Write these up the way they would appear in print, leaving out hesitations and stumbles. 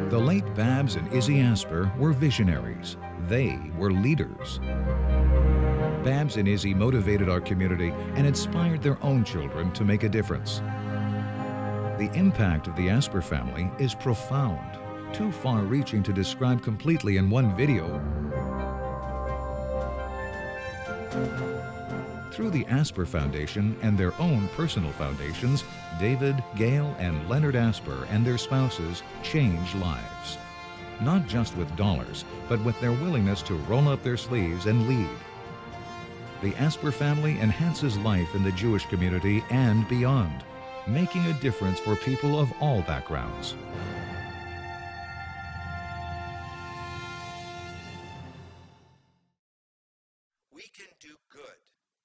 The late Babs and Izzy Asper were visionaries. They were leaders. Babs and Izzy motivated our community and inspired their own children to make a difference. The impact of the Asper family is profound, too far-reaching to describe completely in one video. Through the Asper Foundation and their own personal foundations, David, Gail, and Leonard Asper and their spouses change lives. Not just with dollars, but with their willingness to roll up their sleeves and lead. The Asper family enhances life in the Jewish community and beyond, making a difference for people of all backgrounds. We can do good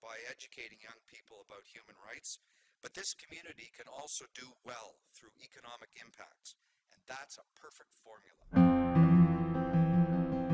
by educating young people about human rights, but this community can also do well through economic impacts, and that's a perfect formula.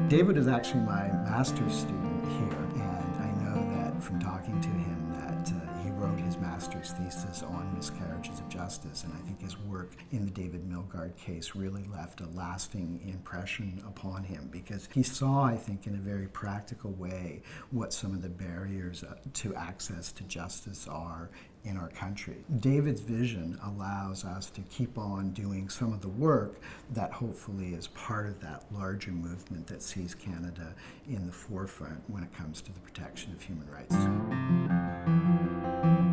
David is actually my master's student here, and I know that from talking to him that he wrote his master's thesis on miscarriages of justice, and I think his work in the David Milgaard case really left a lasting impression upon him, because he saw, I think, in a very practical way what some of the barriers to access to justice are in our country. David's vision allows us to keep on doing some of the work that hopefully is part of that larger movement that sees Canada in the forefront when it comes to the protection of human rights.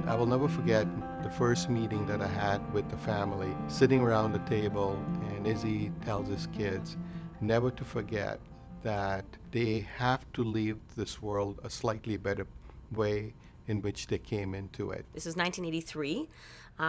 I will never forget the first meeting that I had with the family, sitting around the table, and Izzy tells his kids never to forget that they have to leave this world a slightly better way in which they came into it. This is 1983,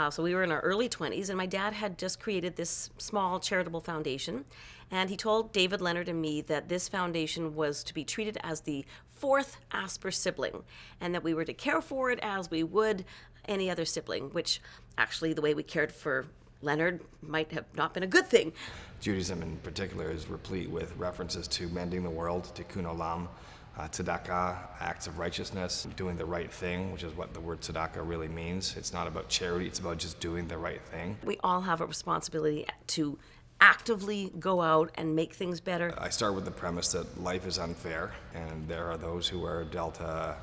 so we were in our early 20s, and my dad had just created this small charitable foundation, and he told David, Leonard, and me that this foundation was to be treated as the fourth Asper sibling, and that we were to care for it as we would any other sibling, which actually the way we cared for Leonard might have not been a good thing. Judaism in particular is replete with references to mending the world, tikkun olam, tzedakah, acts of righteousness, doing the right thing, which is what the word tzedakah really means. It's not about charity, it's about just doing the right thing. We all have a responsibility to actively go out and make things better. I start with the premise that life is unfair, and there are those who are dealt a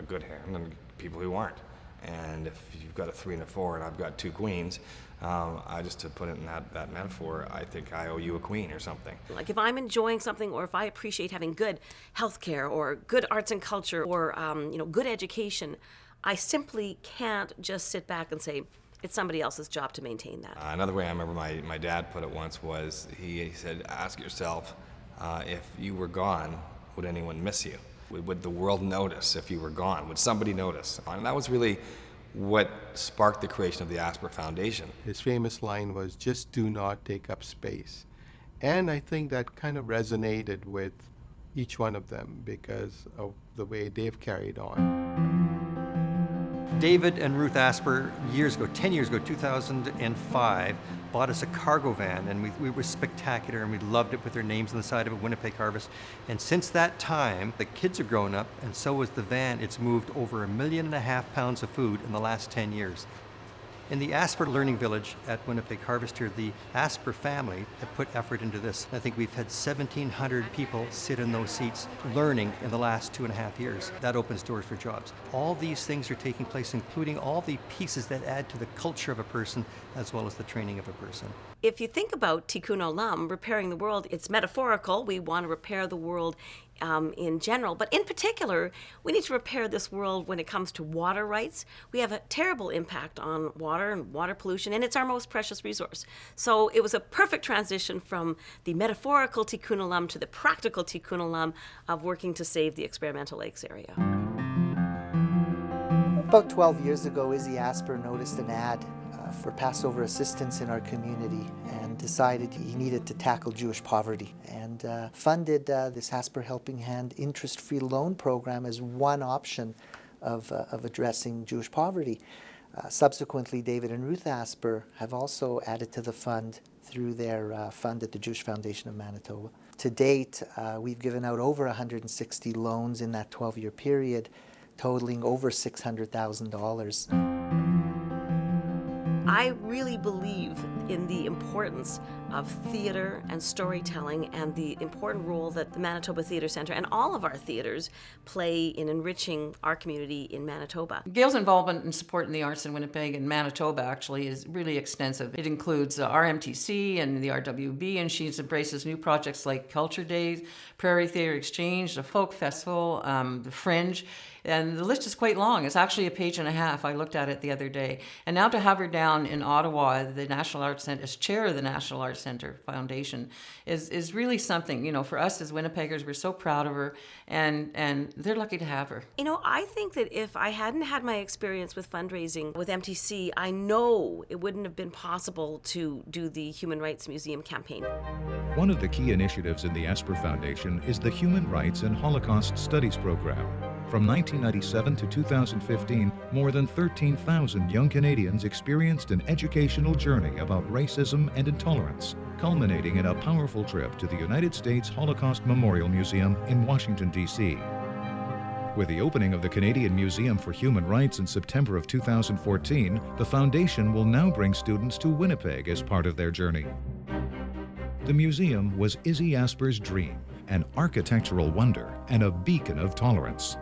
good hand and people who aren't. And if you've got a 3 and a 4 and I've got 2 queens, I just to put it in that metaphor, I think I owe you a queen or something. Like if I'm enjoying something, or if I appreciate having good healthcare or good arts and culture or good education, I simply can't just sit back and say it's somebody else's job to maintain that. Another way I remember my dad put it once was he said, ask yourself, if you were gone, would anyone miss you? Would the world notice if you were gone? Would somebody notice? And that was really what sparked the creation of the Asper Foundation. His famous line was, just do not take up space. And I think that kind of resonated with each one of them because of the way they've carried on. David and Ruth Asper, 10 years ago, 2005, bought us a cargo van, and we were spectacular, and we loved it with their names on the side of it, Winnipeg Harvest. And since that time, the kids have grown up, and so has the van. It's moved over 1.5 million pounds of food in the last 10 years. In the Asper Learning Village at Winnipeg Harvest here, the Asper family have put effort into this. I think we've had 1,700 people sit in those seats learning in the last 2.5 years. That opens doors for jobs. All these things are taking place, including all the pieces that add to the culture of a person as well as the training of a person. If you think about tikkun olam, repairing the world, it's metaphorical. We want to repair the world in general, but in particular, we need to repair this world when it comes to water rights. We have a terrible impact on water and water pollution, and it's our most precious resource. So it was a perfect transition from the metaphorical tikkun olam to the practical tikkun olam of working to save the experimental lakes area. About 12 years ago, Izzy Asper noticed an ad for Passover assistance in our community and decided he needed to tackle Jewish poverty, and funded this Asper Helping Hand interest-free loan program as one option of addressing Jewish poverty. Subsequently, David and Ruth Asper have also added to the fund through their fund at the Jewish Foundation of Manitoba. To date, we've given out over 160 loans in that 12-year period, totaling over $600,000. I really believe in the importance of theater and storytelling and the important role that the Manitoba Theatre Centre and all of our theatres play in enriching our community in Manitoba. Gail's involvement and support in the arts in Winnipeg and Manitoba actually is really extensive. It includes RMTC and the RWB, and she embraces new projects like Culture Days, Prairie Theatre Exchange, the Folk Festival, the Fringe, and the list is quite long. It's actually a page and a half. I looked at it the other day. And now to have her down in Ottawa, the National Arts Centre, as chair of the National Arts Centre Foundation, is really something. You know, for us as Winnipeggers, we're so proud of her, and they're lucky to have her. You know, I think that if I hadn't had my experience with fundraising with MTC, I know it wouldn't have been possible to do the Human Rights Museum campaign. One of the key initiatives in the Asper Foundation is the Human Rights and Holocaust Studies program. From 1997 to 2015, more than 13,000 young Canadians experienced an educational journey about racism and intolerance, culminating in a powerful trip to the United States Holocaust Memorial Museum in Washington, D.C. With the opening of the Canadian Museum for Human Rights in September of 2014, the foundation will now bring students to Winnipeg as part of their journey. The museum was Izzy Asper's dream, an architectural wonder and a beacon of tolerance.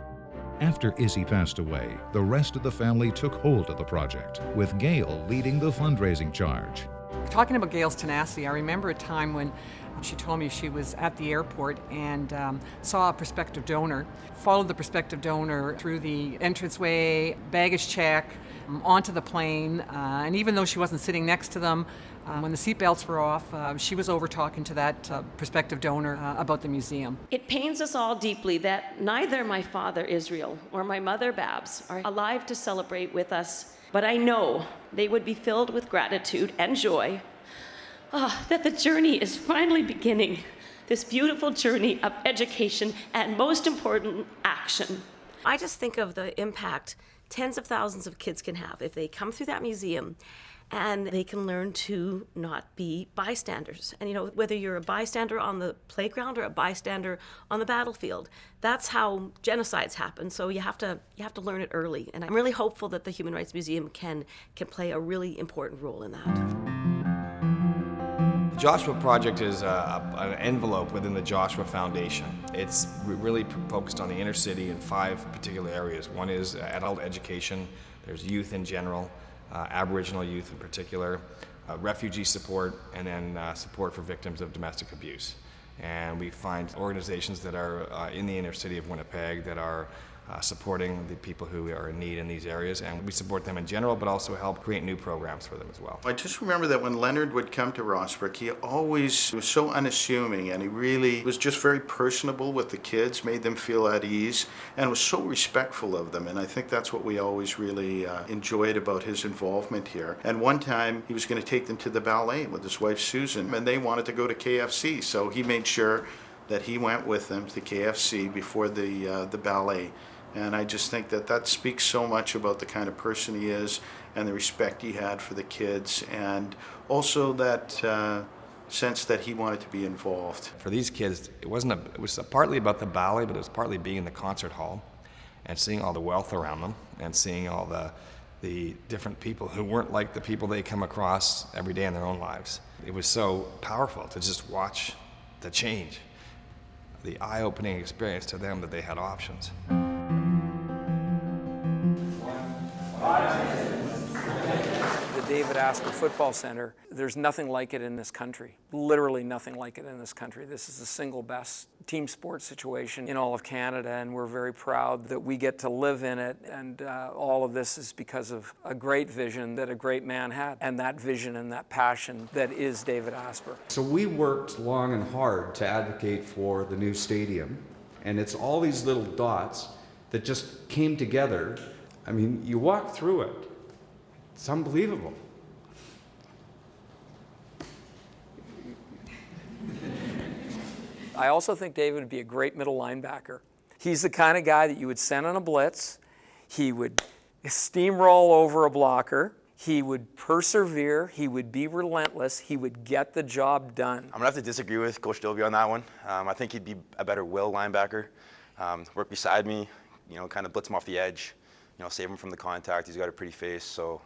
After Izzy passed away, the rest of the family took hold of the project, with Gail leading the fundraising charge. Talking about Gail's tenacity, I remember a time when she told me she was at the airport and saw a prospective donor, followed the prospective donor through the entranceway, baggage check, onto the plane, and even though she wasn't sitting next to them, when the seatbelts were off, she was over talking to that prospective donor about the museum. It pains us all deeply that neither my father Israel or my mother Babs are alive to celebrate with us, but I know they would be filled with gratitude and joy that the journey is finally beginning, this beautiful journey of education and, most important, action. I just think of the impact tens of thousands of kids can have if they come through that museum and they can learn to not be bystanders. And you know, whether you're a bystander on the playground or a bystander on the battlefield, that's how genocides happen. So you have to learn it early. And I'm really hopeful that the Human Rights Museum can play a really important role in that. The Joshua Project is an envelope within the Joshua Foundation. It's really focused on the inner city in 5 particular areas. One is adult education, there's youth in general, Aboriginal youth in particular, refugee support, and then support for victims of domestic abuse. And we find organizations that are in the inner city of Winnipeg that are supporting the people who are in need in these areas, and we support them in general, but also help create new programs for them as well. I just remember that when Leonard would come to Rossbrook, he always was so unassuming, and he really was just very personable with the kids, made them feel at ease, and was so respectful of them. And I think that's what we always really enjoyed about his involvement here. And one time he was going to take them to the ballet with his wife Susan, and they wanted to go to KFC, so he made sure that he went with them to KFC before the ballet. And I just think that that speaks so much about the kind of person he is and the respect he had for the kids, and also that sense that he wanted to be involved. For these kids, it was partly about the ballet, but it was partly being in the concert hall and seeing all the wealth around them and seeing all the different people who weren't like the people they come across every day in their own lives. It was so powerful to just watch the change, the eye-opening experience to them that they had options. The David Asper Football Center, there's nothing like it in this country. Literally nothing like it in this country. This is the single best team sports situation in all of Canada, and we're very proud that we get to live in it. And all of this is because of a great vision that a great man had, and that vision and that passion that is David Asper. So we worked long and hard to advocate for the new stadium, and it's all these little dots that just came together. I mean, you walk through it, it's unbelievable. I also think David would be a great middle linebacker. He's the kind of guy that you would send on a blitz. He would steamroll over a blocker. He would persevere. He would be relentless. He would get the job done. I'm going to have to disagree with Coach Dobie on that one. I think he'd be a better will linebacker. Work beside me, kind of blitz him off the edge, save him from the contact. He's got a pretty face, so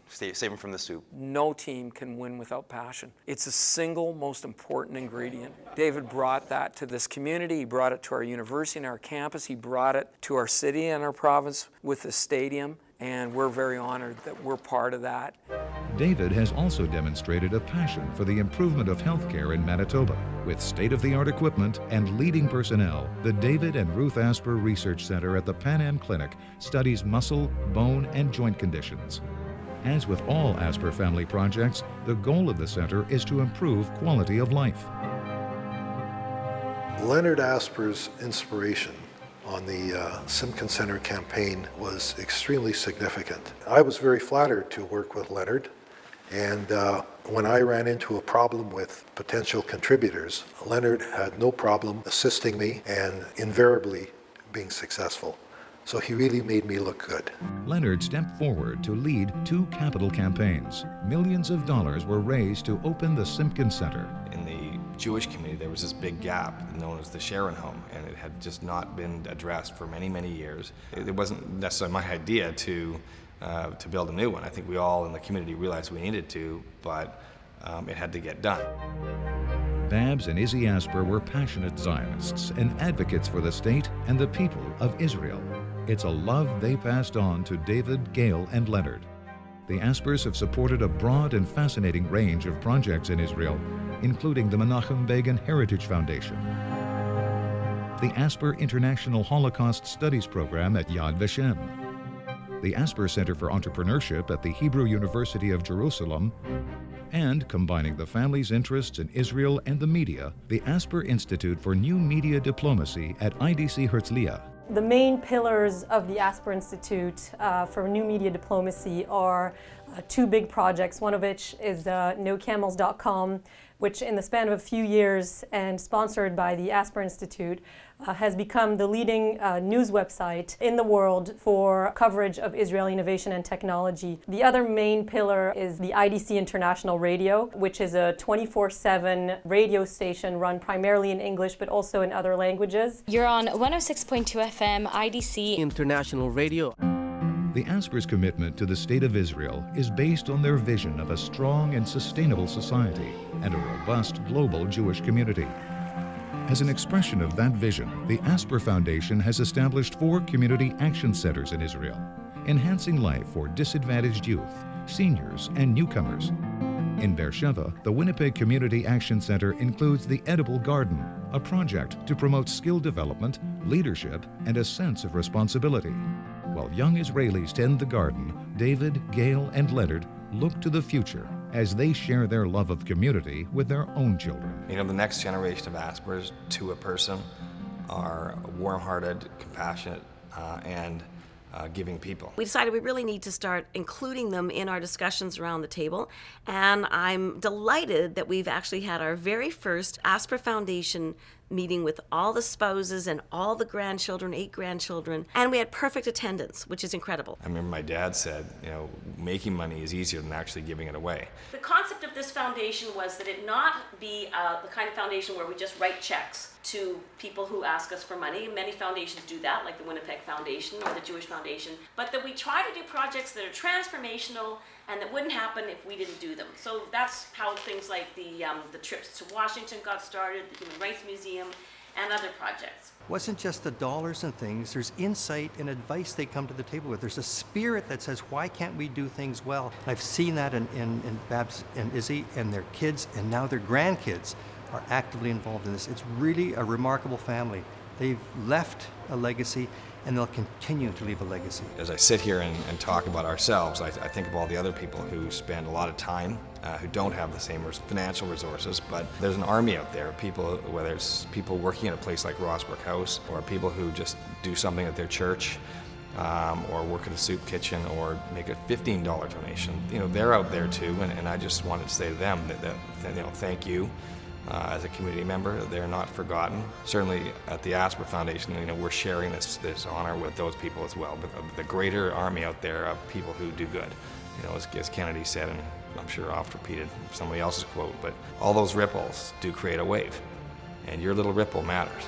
save them from the soup. No team can win without passion. It's the single most important ingredient. David brought that to this community. He brought it to our university and our campus. He brought it to our city and our province with the stadium. And we're very honored that we're part of that. David has also demonstrated a passion for the improvement of healthcare in Manitoba. With state-of-the-art equipment and leading personnel, the David and Ruth Asper Research Center at the Pan Am Clinic studies muscle, bone, and joint conditions. As with all Asper family projects, the goal of the center is to improve quality of life. Leonard Asper's inspiration on the Simpkin Center campaign was extremely significant. I was very flattered to work with Leonard, and when I ran into a problem with potential contributors, Leonard had no problem assisting me and invariably being successful. So he really made me look good. Leonard stepped forward to lead 2 capital campaigns. Millions of dollars were raised to open the Simpkin Center. In the Jewish community, there was this big gap known as the Sharon home, and it had just not been addressed for many, many years. It wasn't necessarily my idea to build a new one. I think we all in the community realized we needed to, but it had to get done. Babs and Izzy Asper were passionate Zionists and advocates for the state and the people of Israel. It's a love they passed on to David, Gail, and Leonard. The Aspers have supported a broad and fascinating range of projects in Israel, including the Menachem Begin Heritage Foundation, the Asper International Holocaust Studies Program at Yad Vashem, the Asper Center for Entrepreneurship at the Hebrew University of Jerusalem, and, combining the family's interests in Israel and the media, the Asper Institute for New Media Diplomacy at IDC Herzliya. The main pillars of the Asper Institute for New Media Diplomacy are 2 big projects, one of which is NoCamels.com, which in the span of a few years and sponsored by the Asper Institute has become the leading news website in the world for coverage of Israeli innovation and technology. The other main pillar is the IDC International Radio, which is a 24/7 radio station run primarily in English but also in other languages. You're on 106.2 FM IDC International Radio. The Aspers' commitment to the State of Israel is based on their vision of a strong and sustainable society and a robust global Jewish community. As an expression of that vision, the Asper Foundation has established 4 community action centers in Israel, enhancing life for disadvantaged youth, seniors, and newcomers. In Beersheba, the Winnipeg Community Action Center includes the Edible Garden, a project to promote skill development, leadership, and a sense of responsibility. While young Israelis tend the garden, David, Gail, and Leonard look to the future as they share their love of community with their own children. You know, the next generation of Aspers, to a person, are warm-hearted, compassionate, and giving people. We decided we really need to start including them in our discussions around the table, and I'm delighted that we've actually had our very first Asper Foundation meeting with all the spouses and all the grandchildren, 8 grandchildren, and we had perfect attendance, which is incredible. I remember my dad said, you know, making money is easier than actually giving it away. The concept of this foundation was that it not be the kind of foundation where we just write checks to people who ask us for money. Many foundations do that, like the Winnipeg Foundation or the Jewish Foundation, but that we try to do projects that are transformational and that wouldn't happen if we didn't do them. So that's how things like the trips to Washington got started, the Human Rights Museum, and other projects. It wasn't just the dollars and things, there's insight and advice they come to the table with. There's a spirit that says, why can't we do things well? I've seen that in Babs and Izzy and their kids, and now their grandkids are actively involved in this. It's really a remarkable family. They've left a legacy, and they'll continue to leave a legacy. As I sit here and talk about ourselves, I think of all the other people who spend a lot of time, who don't have the same financial resources, but there's an army out there, people, whether it's people working at a place like Rossbrook House, or people who just do something at their church, or work at a soup kitchen, or make a $15 donation. You know, they're out there too, and I just wanted to say to them that you know, thank you. As a community member, they're not forgotten. Certainly at the Asper Foundation, you know, we're sharing this honor with those people as well, but the greater army out there of people who do good. You know, as Kennedy said, and I'm sure oft repeated somebody else's quote, but all those ripples do create a wave, and your little ripple matters.